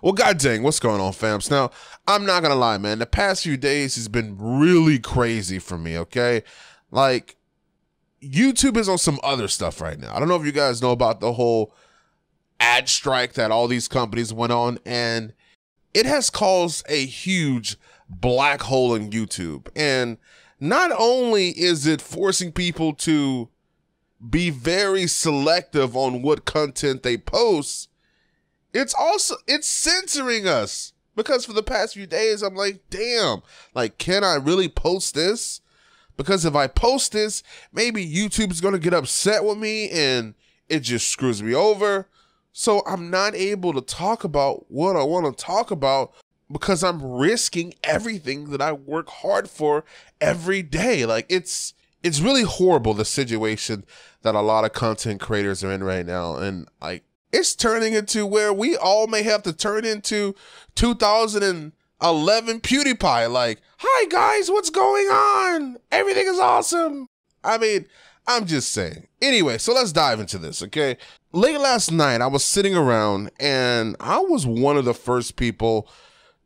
Well, god dang, what's going on, fams? Now, I'm not gonna lie, man. The past few days has been really crazy for me, okay? Like, YouTube is on some other stuff right now. I don't know if you guys know about the whole ad strike that all these companies went on, and it has caused a huge black hole in YouTube. And not only is it forcing people to be very selective on what content they post, it's censoring us, because for the past few days I'm like, damn, like, can I really post this? Because if I post this, maybe YouTube's gonna get upset with me and it just screws me over. So I'm not able to talk about what I want to talk about because I'm risking everything that I work hard for every day. Like, it's really horrible, the situation that a lot of content creators are in right now. And like, it's turning into where we all may have to turn into 2011 PewDiePie. Like, hi guys, what's going on? Everything is awesome. I mean, I'm just saying. Anyway, so let's dive into this, okay? Late last night, I was sitting around and I was one of the first people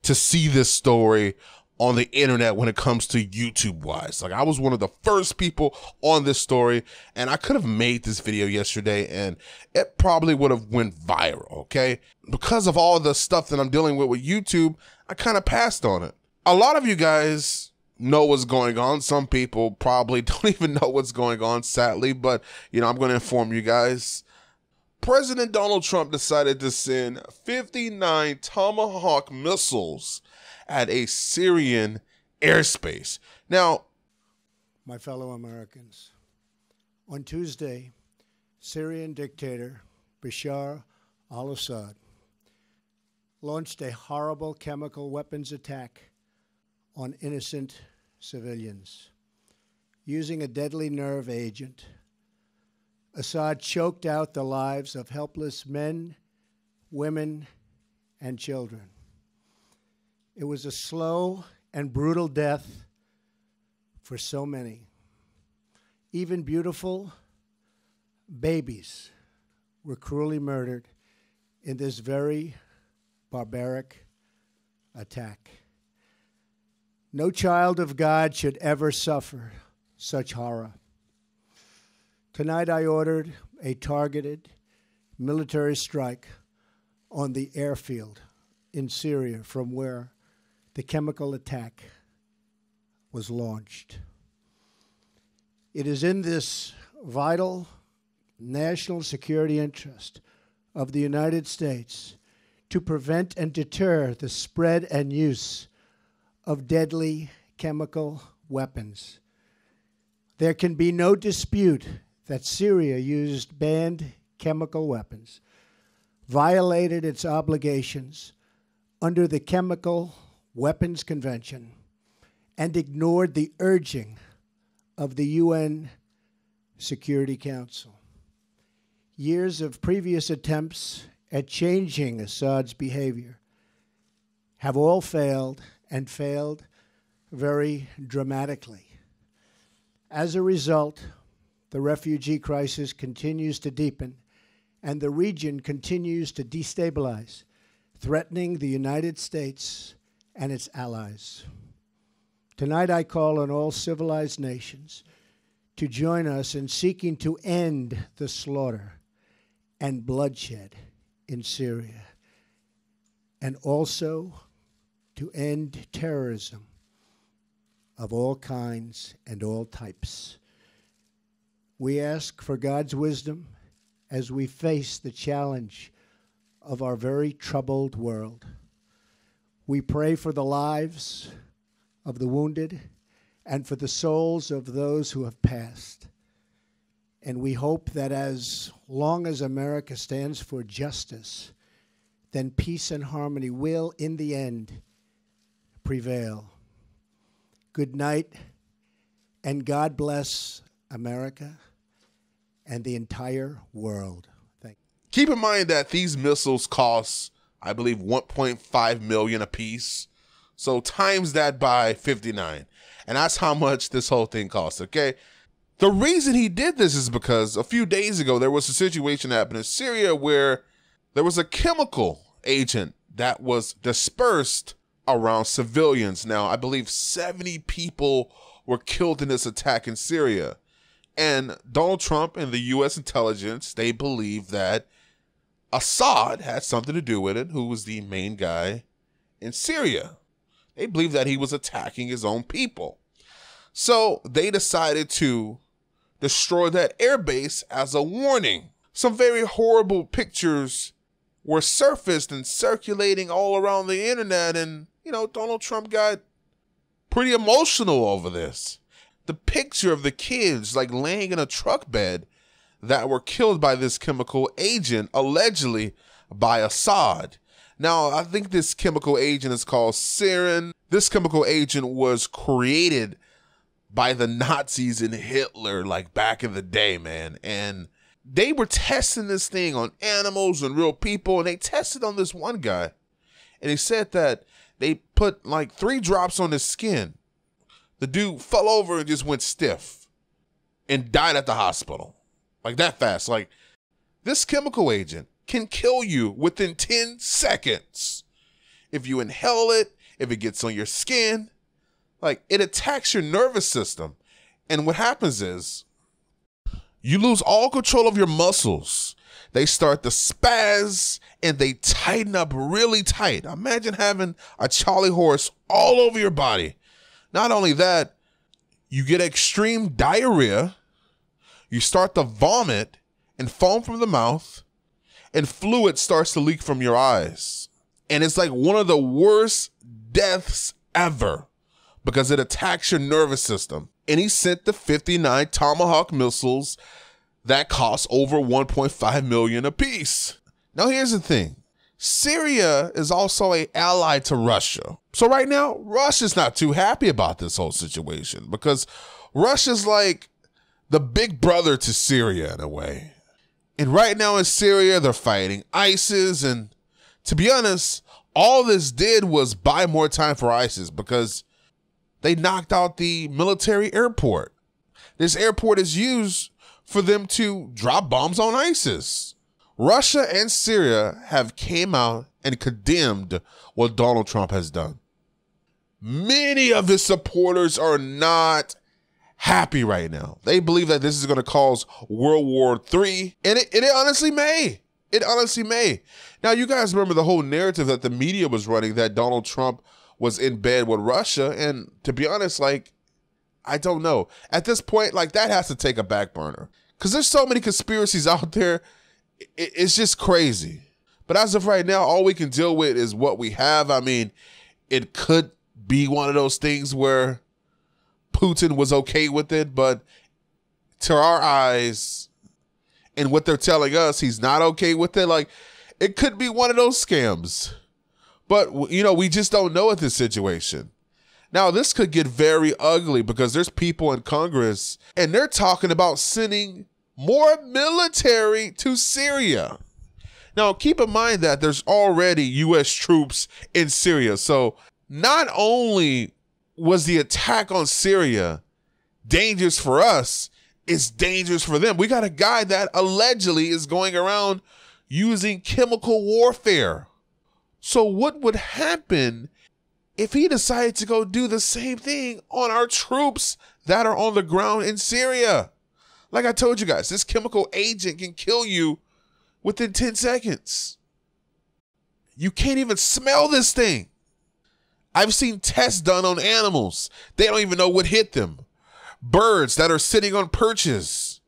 to see this story on the internet when it comes to YouTube wise. Like, I was one of the first people on this story, and I could have made this video yesterday and it probably would have went viral, okay? Because of all the stuff that I'm dealing with YouTube, I kind of passed on it. A lot of you guys know what's going on. Some people probably don't even know what's going on, sadly, but you know, I'm going to inform you guys. President Donald Trump decided to send 59 Tomahawk missiles at a Syrian airspace. Now, my fellow Americans, on Tuesday, Syrian dictator Bashar al-Assad launched a horrible chemical weapons attack on innocent civilians. Using a deadly nerve agent, Assad choked out the lives of helpless men, women, and children. It was a slow and brutal death for so many. Even beautiful babies were cruelly murdered in this very barbaric attack. No child of God should ever suffer such horror. Tonight I ordered a targeted military strike on the airfield in Syria from where the chemical attack was launched. It is in this vital national security interest of the United States to prevent and deter the spread and use of deadly chemical weapons. There can be no dispute that Syria used banned chemical weapons, violated its obligations under the Chemical Weapons Convention, and ignored the urging of the UN Security Council. Years of previous attempts at changing Assad's behavior have all failed, and failed very dramatically. As a result, the refugee crisis continues to deepen, and the region continues to destabilize, threatening the United States and its allies. Tonight I call on all civilized nations to join us in seeking to end the slaughter and bloodshed in Syria, and also to end terrorism of all kinds and all types. We ask for God's wisdom as we face the challenge of our very troubled world. We pray for the lives of the wounded and for the souls of those who have passed. And we hope that as long as America stands for justice, then peace and harmony will, in the end, prevail. Good night, and God bless America and the entire world. Thank you. keep in mind that these missiles cost, I believe, $1.5 million a piece. So times that by 59. And that's how much this whole thing costs, okay? The reason he did this is because a few days ago, there was a situation happening in Syria where there was a chemical agent that was dispersed around civilians. Now, I believe 70 people were killed in this attack in Syria. And Donald Trump and the U.S. intelligence, they believe that Assad had something to do with it, who was the main guy in Syria. They believe that he was attacking his own people. So they decided to destroy that airbase as a warning. Some very horrible pictures were surfaced and circulating all around the internet, and, you know, Donald Trump got pretty emotional over this. The picture of the kids like laying in a truck bed that were killed by this chemical agent, allegedly by Assad. Now, I think this chemical agent is called sarin. This chemical agent was created by the Nazis and Hitler, like back in the day, man. And they were testing this thing on animals and real people, and they tested on this one guy. And they said that they put like 3 drops on his skin. The dude fell over and just went stiff and died at the hospital. Like that fast. Like, this chemical agent can kill you within 10 seconds. If you inhale it, if it gets on your skin, like, it attacks your nervous system. And what happens is you lose all control of your muscles. They start to spaz and they tighten up really tight. Imagine having a Charlie horse all over your body. Not only that, you get extreme diarrhea, you start to vomit and foam from the mouth, and fluid starts to leak from your eyes. And it's like one of the worst deaths ever because it attacks your nervous system. And he sent the 59 Tomahawk missiles that cost over $1.5 million apiece. Now, here's the thing. Syria is also an ally to Russia. So right now, Russia's not too happy about this whole situation because Russia's like the big brother to Syria in a way. And right now in Syria, they're fighting ISIS. And to be honest, all this did was buy more time for ISIS because they knocked out the military airport. This airport is used for them to drop bombs on ISIS. Russia and Syria have came out and condemned what Donald Trump has done. Many of his supporters are not happy right now. They believe that this is going to cause World War III, and it honestly may. It honestly may. Now, you guys remember the whole narrative that the media was running that Donald Trump was in bed with Russia, and to be honest, like, I don't know. At this point, like, that has to take a back burner because there's so many conspiracies out there. It's just crazy. But as of right now, all we can deal with is what we have. I mean, it could be one of those things where Putin was okay with it, but to our eyes and what they're telling us, he's not okay with it. Like, it could be one of those scams. But, you know, we just don't know at this situation. Now, this could get very ugly because there's people in Congress and they're talking about sending more military to Syria. Now, keep in mind that there's already U.S. troops in Syria. So not only was the attack on Syria dangerous for us, it's dangerous for them. We got a guy that allegedly is going around using chemical warfare. So what would happen if he decided to go do the same thing on our troops that are on the ground in Syria? Like I told you guys, this chemical agent can kill you within 10 seconds. You can't even smell this thing. I've seen tests done on animals. They don't even know what hit them. Birds that are sitting on perches,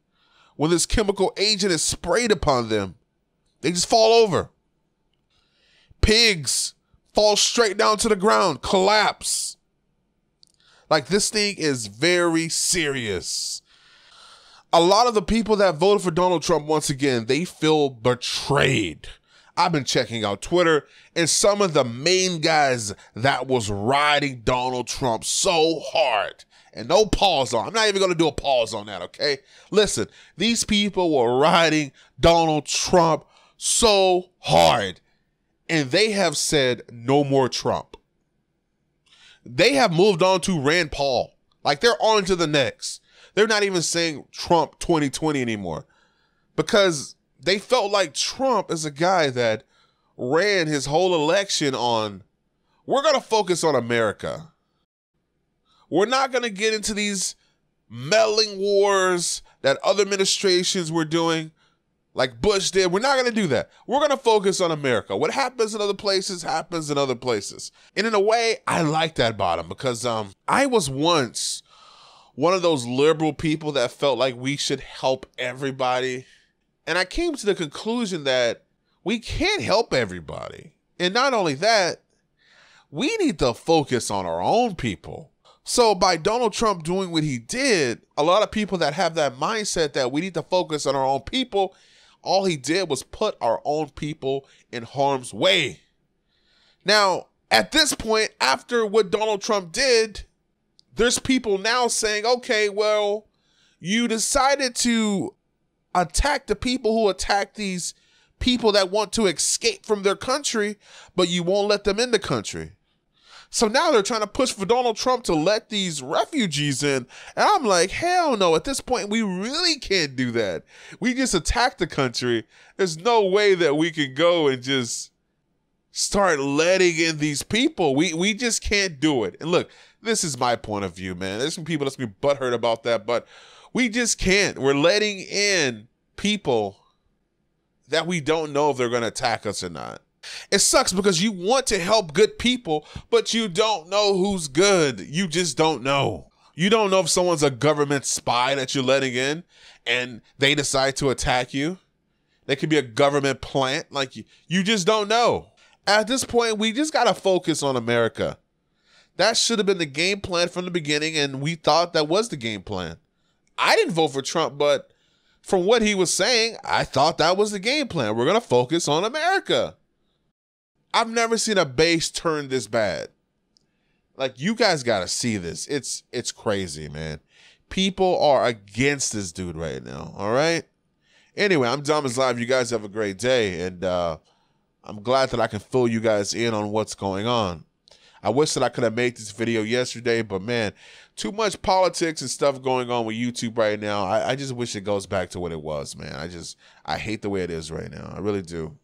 when this chemical agent is sprayed upon them, they just fall over. Pigs fall straight down to the ground, collapse. Like, this thing is very serious. A lot of the people that voted for Donald Trump, once again, they feel betrayed. I've been checking out Twitter, and some of the main guys that was riding Donald Trump so hard, and no pause on. I'm not even going to do a pause on that, okay? Listen, these people were riding Donald Trump so hard, and they have said no more Trump. They have moved on to Rand Paul. Like, they're on to the next. They're not even saying Trump 2020 anymore because they felt like Trump is a guy that ran his whole election on, we're going to focus on America. We're not going to get into these meddling wars that other administrations were doing, like Bush did. We're not going to do that. We're going to focus on America. What happens in other places happens in other places. And in a way, I like that about him because I was once one of those liberal people that felt like we should help everybody. And I came to the conclusion that we can't help everybody. And not only that, we need to focus on our own people. So by Donald Trump doing what he did, a lot of people that have that mindset that we need to focus on our own people, all he did was put our own people in harm's way. Now, at this point, after what Donald Trump did, there's people now saying, okay, well, you decided to attack the people who attack these people that want to escape from their country, but you won't let them in the country. So now they're trying to push for Donald Trump to let these refugees in. And I'm like, hell no. At this point, we really can't do that. We just attacked the country. There's no way that we can go and just start letting in these people. We just can't do it. And look, this is my point of view, man. There's some people that's going to be butthurt about that, but we just can't. We're letting in people that we don't know if they're going to attack us or not. It sucks because you want to help good people, but you don't know who's good. You just don't know. You don't know if someone's a government spy that you're letting in and they decide to attack you. They could be a government plant. Like you just don't know. At this point, we just got to focus on America. That should have been the game plan from the beginning, and we thought that was the game plan. I didn't vote for Trump, but from what he was saying, I thought that was the game plan. We're going to focus on America. I've never seen a base turn this bad. Like, you guys got to see this. It's crazy, man. People are against this dude right now, all right? Anyway, I'm DomisLive. You guys have a great day, and I'm glad that I can fill you guys in on what's going on. I wish that I could have made this video yesterday, but, man, too much politics and stuff going on with YouTube right now. I just wish it goes back to what it was, man. I hate the way it is right now. I really do.